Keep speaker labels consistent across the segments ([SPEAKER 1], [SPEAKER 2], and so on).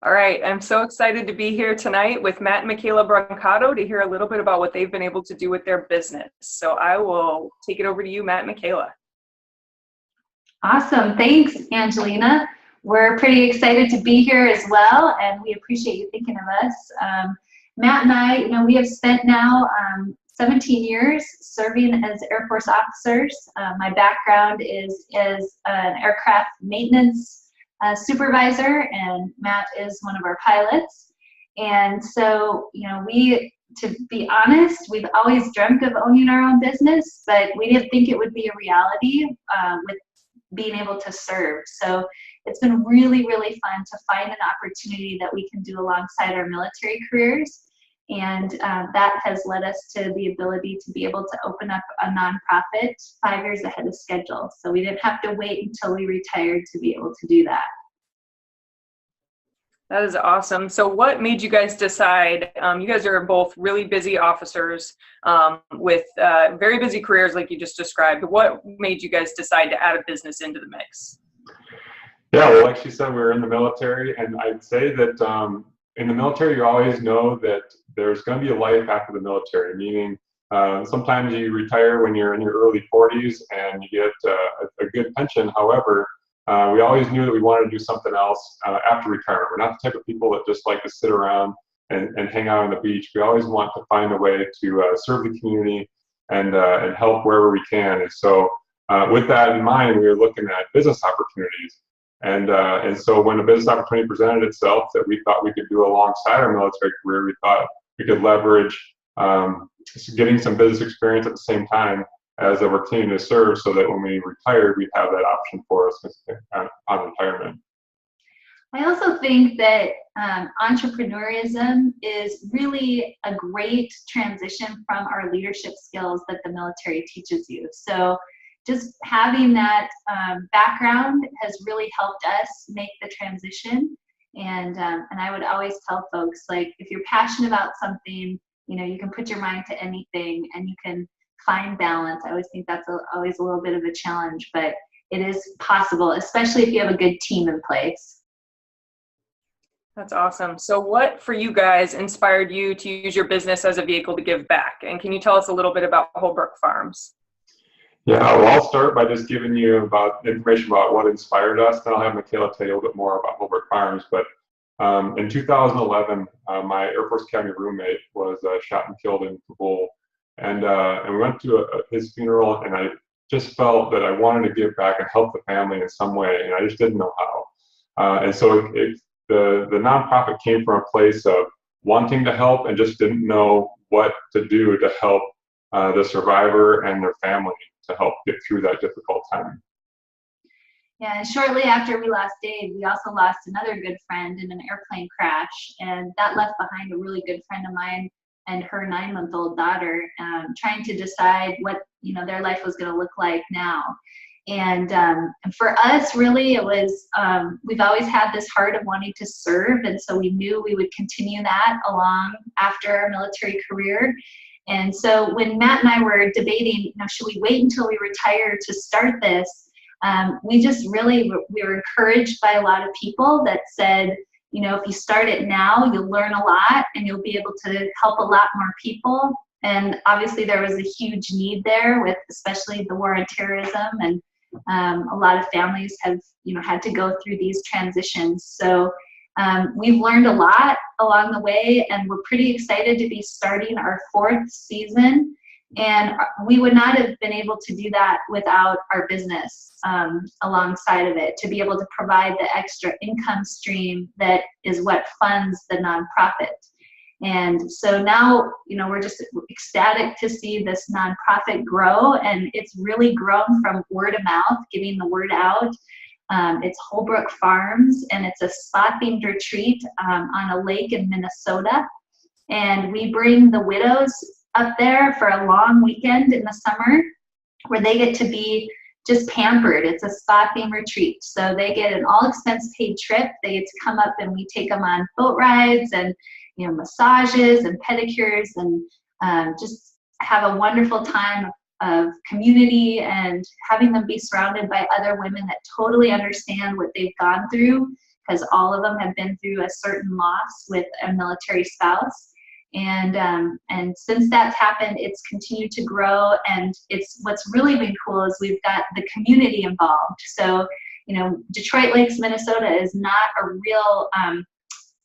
[SPEAKER 1] All right, I'm so excited to be here tonight with Matt Micaela Brancato to hear a little bit about what they've been able to do with their business. So I will take it over to you, Matt Micaela.
[SPEAKER 2] Awesome, thanks, Angelina. We're pretty excited to be here as well, and we appreciate you thinking of us. Matt and I, we have spent now 17 years serving as Air Force officers. My background is as an aircraft maintenance supervisor, and Matt is one of our pilots. And so, to be honest, we've always dreamt of owning our own business, but we didn't think it would be a reality with being able to serve. So it's been really, really fun to find an opportunity that we can do alongside our military careers. And that has led us to the ability to be able to open up a nonprofit 5 years ahead of schedule. So we didn't have to wait until we retired to be able to do that.
[SPEAKER 1] That is awesome. So what made you guys decide, you guys are both really busy officers with very busy careers like you just described. What made you guys decide to add a business into the mix?
[SPEAKER 3] Yeah, well, like she said, we're in the military, and I'd say that in the military, you always know that there's going to be a life after the military, meaning sometimes you retire when you're in your early 40s and you get a good pension. However, we always knew that we wanted to do something else after retirement. We're not the type of people that just like to sit around and hang out on the beach. We always want to find a way to serve the community and help wherever we can. And so with that in mind, we were looking at business opportunities. And so when a business opportunity presented itself that we thought we could do alongside our military career, we thought we could leverage getting some business experience at the same time as we're continuing to serve, so that when we retired, we'd have that option for us on retirement.
[SPEAKER 2] I also think that entrepreneurism is really a great transition from our leadership skills that the military teaches you. So just having that background has really helped us make the transition. And I would always tell folks, like, if you're passionate about something, you can put your mind to anything and you can find balance. I always think that's always a little bit of a challenge, but it is possible, especially if you have a good team in place.
[SPEAKER 1] That's awesome. So what for you guys inspired you to use your business as a vehicle to give back? And can you tell us a little bit about Holbrook Farms?
[SPEAKER 3] Yeah, well, I'll start by just giving you about information about what inspired us. Then I'll have Micaela tell you a little bit more about Holbrook Farms. But in 2011, my Air Force Academy roommate was shot and killed in Kabul. And we went to his funeral, and I just felt that I wanted to give back and help the family in some way, and I just didn't know how. And so the nonprofit came from a place of wanting to help and just didn't know what to do to help the survivor and their family to help get through that difficult time.
[SPEAKER 2] Yeah, and shortly after we lost Dave, we also lost another good friend in an airplane crash, and that left behind a really good friend of mine and her 9-month-old daughter, trying to decide what their life was going to look like now. And for us, really, it was we've always had this heart of wanting to serve, and so we knew we would continue that along after our military career. And so when Matt and I were debating, should we wait until we retire to start this, we were encouraged by a lot of people that said, if you start it now, you'll learn a lot and you'll be able to help a lot more people. And obviously there was a huge need there with especially the war on terrorism, and a lot of families have had to go through these transitions. So we've learned a lot along the way, and we're pretty excited to be starting our 4th season. And we would not have been able to do that without our business alongside of it, to be able to provide the extra income stream that is what funds the nonprofit. And so now, we're just ecstatic to see this nonprofit grow, and it's really grown from word of mouth, getting the word out. It's Holbrook Farms, and it's a spa-themed retreat on a lake in Minnesota. And we bring the widows up there for a long weekend in the summer where they get to be just pampered. It's a spa-themed retreat. So they get an all-expense-paid trip. They get to come up and we take them on boat rides and massages and pedicures, and just have a wonderful time of community and having them be surrounded by other women that totally understand what they've gone through, because all of them have been through a certain loss with a military spouse. And since that's happened, it's continued to grow. And what's really been cool is we've got the community involved. So, Detroit Lakes, Minnesota is not a real,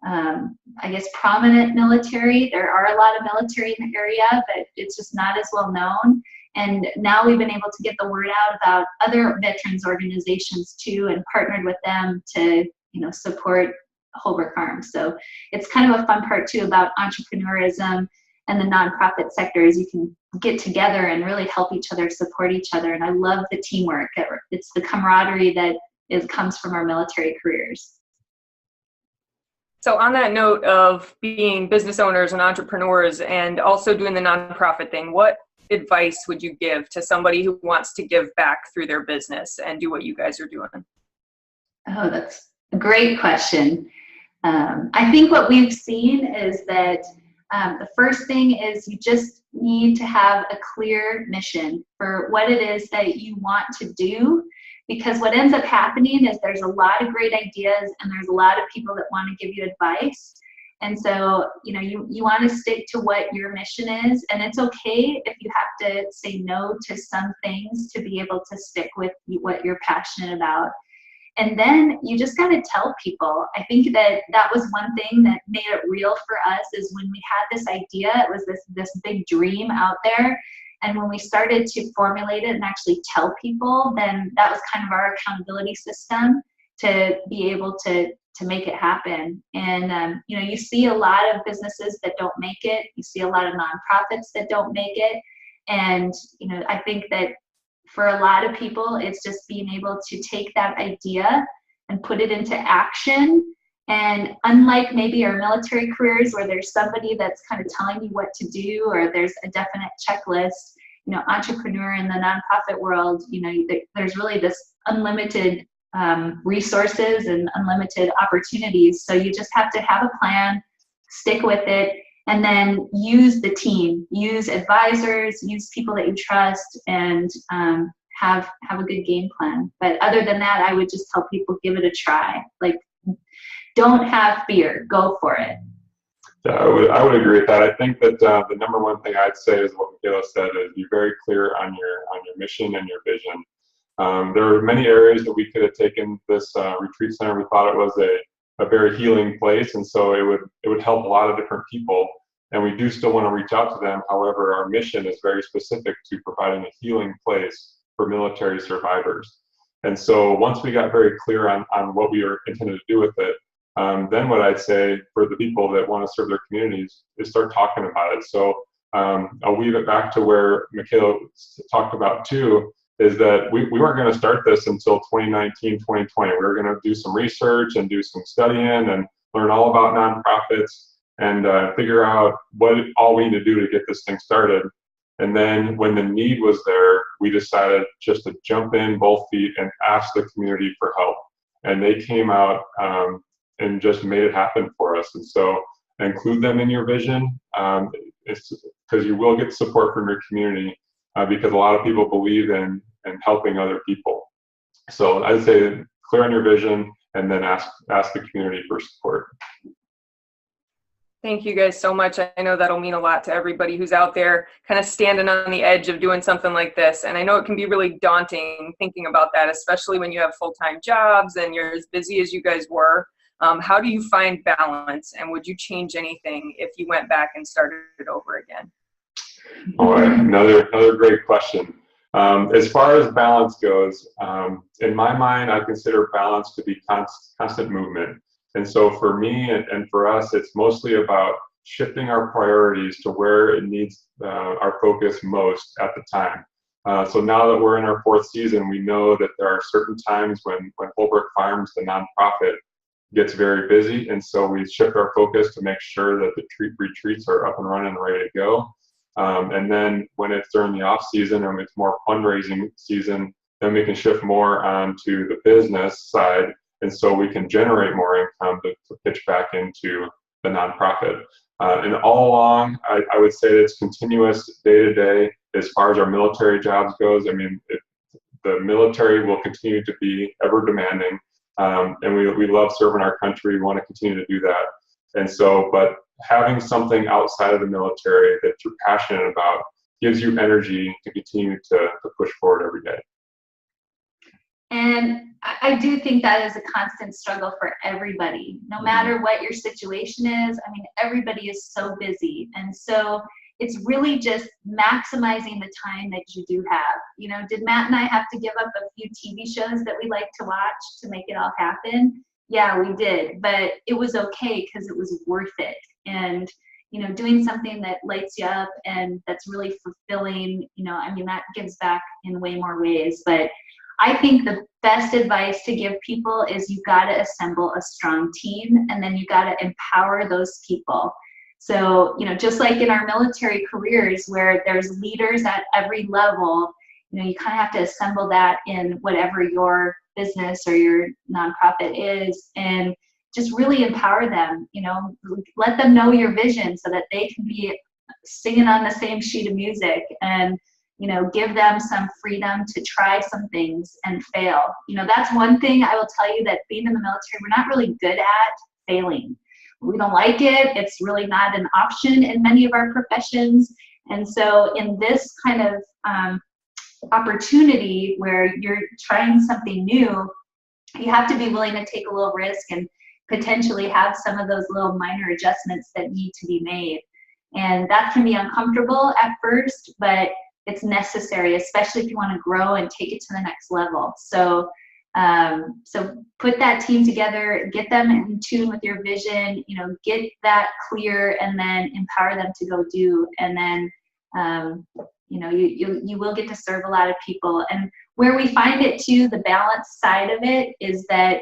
[SPEAKER 2] I guess, prominent military. There are a lot of military in the area, but it's just not as well known. And now we've been able to get the word out about other veterans organizations too, and partnered with them to, support Holbrook Farms. So it's kind of a fun part too about entrepreneurism and the nonprofit sector is you can get together and really help each other, support each other. And I love the teamwork. It's the camaraderie that comes from our military careers.
[SPEAKER 1] So on that note of being business owners and entrepreneurs and also doing the nonprofit thing, what advice would you give to somebody who wants to give back through their business and do what you guys are doing?
[SPEAKER 2] Oh, that's a great question. I think what we've seen is that the first thing is you just need to have a clear mission for what it is that you want to do, because what ends up happening is there's a lot of great ideas and there's a lot of people that want to give you advice. And so, you want to stick to what your mission is, and it's okay if you have to say no to some things to be able to stick with what you're passionate about. And then you just got to tell people. I think that was one thing that made it real for us is when we had this idea, it was this big dream out there. And when we started to formulate it and actually tell people, then that was kind of our accountability system to be able to make it happen. And, you see a lot of businesses that don't make it. You see a lot of nonprofits that don't make it. And, I think that for a lot of people, it's just being able to take that idea and put it into action. And unlike maybe our military careers where there's somebody that's kind of telling you what to do or there's a definite checklist, entrepreneur in the nonprofit world, there's really this unlimited resources and unlimited opportunities. So you just have to have a plan, stick with it, and then use the team, use advisors, use people that you trust, and have a good game plan. But other than that, I would just tell people, give it a try. Like, don't have fear, go for it.
[SPEAKER 3] Yeah, I would agree with that. I think that the number one thing I'd say is what Micaela said, is be very clear on your mission and your vision. There are many areas that we could have taken this retreat center. We thought it was a very healing place, and so it would help a lot of different people. And we do still want to reach out to them. However, our mission is very specific to providing a healing place for military survivors. And so once we got very clear on what we were intended to do with it, then what I'd say for the people that want to serve their communities is start talking about it. So I'll weave it back to where Micaela talked about too, is that we weren't going to start this until 2019, 2020. We were going to do some research and do some studying and learn all about nonprofits and figure out what all we need to do to get this thing started. And then when the need was there, we decided just to jump in both feet and ask the community for help. And they came out and just made it happen for us. And so include them in your vision, it's because you will get support from your community because a lot of people believe in helping other people. So I'd say clear on your vision and then ask the community for support.
[SPEAKER 1] Thank you guys so much. I know that'll mean a lot to everybody who's out there kind of standing on the edge of doing something like this. And I know it can be really daunting thinking about that, especially when you have full-time jobs and you're as busy as you guys were. How do you find balance, and would you change anything if you went back and started it over again?
[SPEAKER 3] All right, another great question. As far as balance goes, in my mind, I consider balance to be constant movement. And so for me and for us, it's mostly about shifting our priorities to where it needs our focus most at the time. So now that we're in our fourth season, we know that there are certain times when Holbrook Farms, the nonprofit, gets very busy. And so we shift our focus to make sure that the retreats are up and running and ready to go. And then when it's during the off season and it's more fundraising season, then we can shift more onto the business side. And so we can generate more income to pitch back into the nonprofit. And all along, I would say it's continuous day to day as far as our military jobs goes. I mean, the military will continue to be ever demanding. and we love serving our country. We want to continue to do that. And so, but having something outside of the military that you're passionate about gives you energy to continue to push forward every day.
[SPEAKER 2] And I do think that is a constant struggle for everybody, no matter what your situation is. I mean, everybody is so busy. And so it's really just maximizing the time that you do have. You know, did Matt and I have to give up a few TV shows that we like to watch to make it all happen? Yeah, we did, but it was okay because it was worth it. And, you know, doing something that lights you up and that's really fulfilling, you know, I mean, that gives back in way more ways. But I think the best advice to give people is you got to assemble a strong team, and then you got to empower those people. So, you know, just like in our military careers where there's leaders at every level, you know, you kind of have to assemble that in whatever your business or your nonprofit is, and just really empower them, you know, let them know your vision so that they can be singing on the same sheet of music, and, you know, give them some freedom to try some things and fail. You know, that's one thing I will tell you, that being in the military, we're not really good at failing. We don't like it. It's really not an option in many of our professions. And so in this kind of opportunity where you're trying something new, you have to be willing to take a little risk and potentially have some of those little minor adjustments that need to be made. And that can be uncomfortable at first, but it's necessary, especially if you want to grow and take it to the next level. So so put that team together, get them in tune with your vision, you know, get that clear, and then empower them to go do. And then, you know, you will get to serve a lot of people. And where we find it too, the balance side of it is that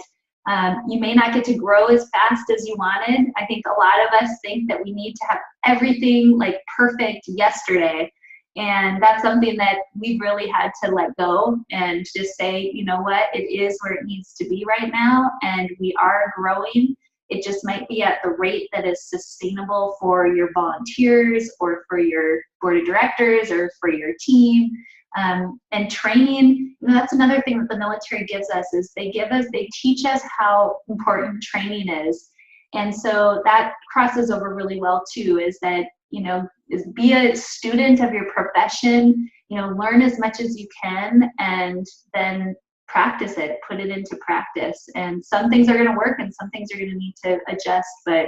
[SPEAKER 2] you may not get to grow as fast as you wanted. I think a lot of us think that we need to have everything like perfect yesterday. And that's something that we've really had to let go and just say, you know what, it is where it needs to be right now. And we are growing. It just might be at the rate that is sustainable for your volunteers or for your board of directors or for your team. And training, you know, that's another thing that the military gives us, is they teach us how important training is. And so that crosses over really well too, is that, you know, is be a student of your profession, you know, learn as much as you can, and then practice it, put it into practice. And some things are going to work and some things are going to need to adjust, but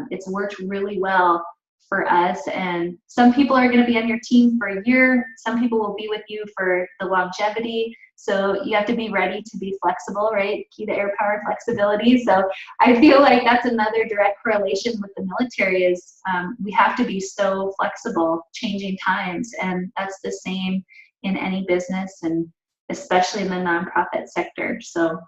[SPEAKER 2] it's worked really well for us. And some people are going to be on your team for a year. Some people will be with you for the longevity. So you have to be ready to be flexible, right? Key to air power, flexibility. So I feel like that's another direct correlation with the military is we have to be so flexible, changing times. And that's the same in any business, and especially in the nonprofit sector. So.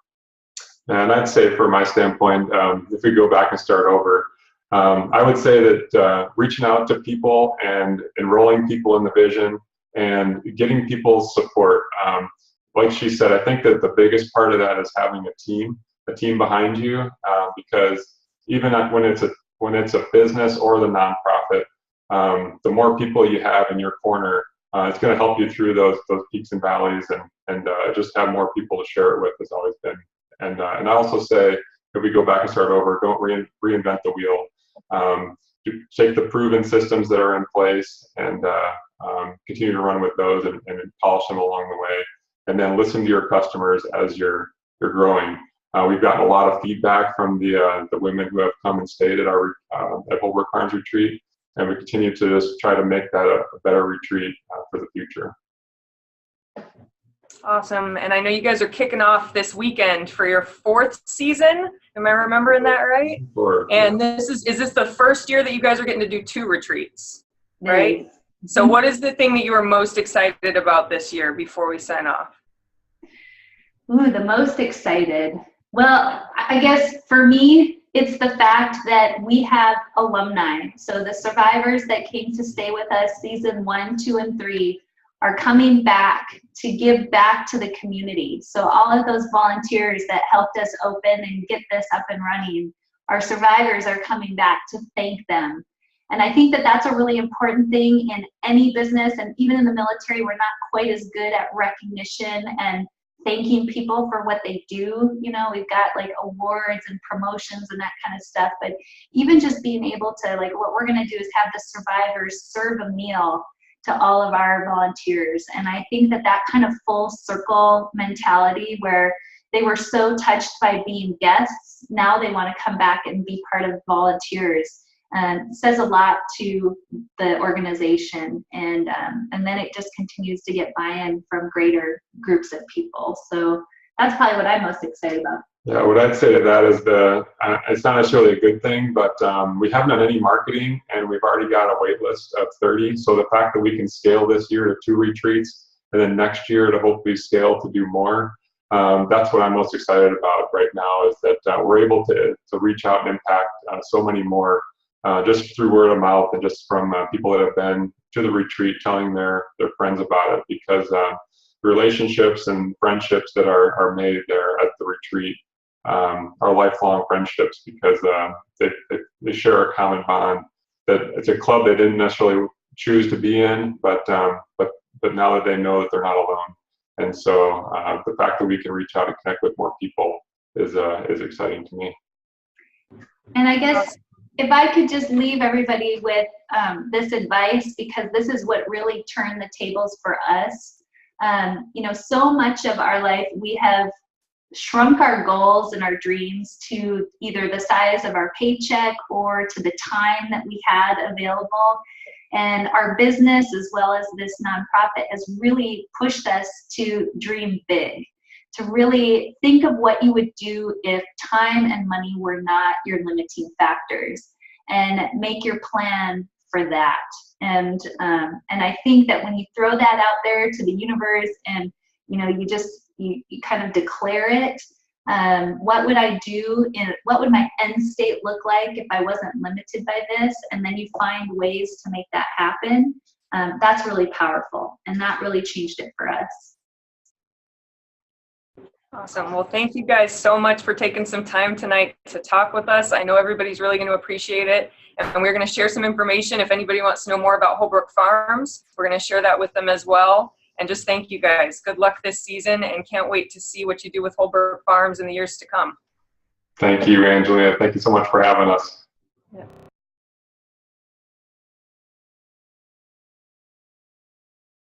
[SPEAKER 3] And I'd say from my standpoint, if we go back and start over, I would say that reaching out to people and enrolling people in the vision and getting people's support. Like she said, I think that the biggest part of that is having a team behind you, because even when it's a business or the nonprofit, the more people you have in your corner, it's going to help you through those peaks and valleys, and just have more people to share it with has always been. And I also say, if we go back and start over, don't reinvent the wheel. Take the proven systems that are in place and continue to run with those and polish them along the way. And then listen to your customers as you're growing. We've gotten a lot of feedback from the women who have come and stayed at our at Holbrook Farms Retreat, and we continue to just try to make that a better retreat for the future.
[SPEAKER 1] Awesome. And I know you guys are kicking off this weekend for your 4th season. Am I remembering that right?
[SPEAKER 3] Sure.
[SPEAKER 1] And is this the first year that you guys are getting to do 2 retreats, right? So what is the thing that you are most excited about this year before we sign off?
[SPEAKER 2] Ooh, the most excited. Well, I guess for me, it's the fact that we have alumni. So the survivors that came to stay with us season 1, 2, and 3 are coming back to give back to the community. So all of those volunteers that helped us open and get this up and running, our survivors are coming back to thank them. And I think that that's a really important thing in any business, and even in the military, we're not quite as good at recognition and thanking people for what they do. You know, we've got like awards and promotions and that kind of stuff, but even just being able to, like, what we're going to do is have the survivors serve a meal to all of our volunteers. And I think that that kind of full circle mentality, where they were so touched by being guests, now they want to come back and be part of volunteers, says a lot to the organization. And then it just continues to get buy-in from greater groups of people. So that's probably what I'm most excited about.
[SPEAKER 3] Yeah, what I'd say to that is it's not necessarily a good thing, but we haven't done any marketing and we've already got a wait list of 30. So the fact that we can scale this year to 2 retreats and then next year to hopefully scale to do more, that's what I'm most excited about right now, is that we're able to reach out and impact so many more just through word of mouth and just from people that have been to the retreat telling their friends about it, because relationships and friendships that are made there at the retreat are lifelong friendships, because they share a common bond. That it's a club they didn't necessarily choose to be in, but now that they know that they're not alone. And so the fact that we can reach out and connect with more people is exciting to me.
[SPEAKER 2] And I guess if I could just leave everybody with this advice, because this is what really turned the tables for us. You know, so much of our life we have shrunk our goals and our dreams to either the size of our paycheck or to the time that we had available. And our business, as well as this nonprofit, has really pushed us to dream big, to really think of what you would do if time and money were not your limiting factors, and make your plan for that. And I think that when you throw that out there to the universe, and you know, you kind of declare it, what would I do, what would my end state look like if I wasn't limited by this, and then you find ways to make that happen, that's really powerful, and that really changed it for us.
[SPEAKER 1] Awesome. Well, thank you guys so much for taking some time tonight to talk with us. I know everybody's really going to appreciate it. And we're going to share some information. If anybody wants to know more about Holbrook Farms, we're going to share that with them as well. And just thank you guys. Good luck this season, and can't wait to see what you do with Holbrook Farms in the years to come.
[SPEAKER 3] Thank you, Angelia. Thank you so much for having us.
[SPEAKER 1] Yeah.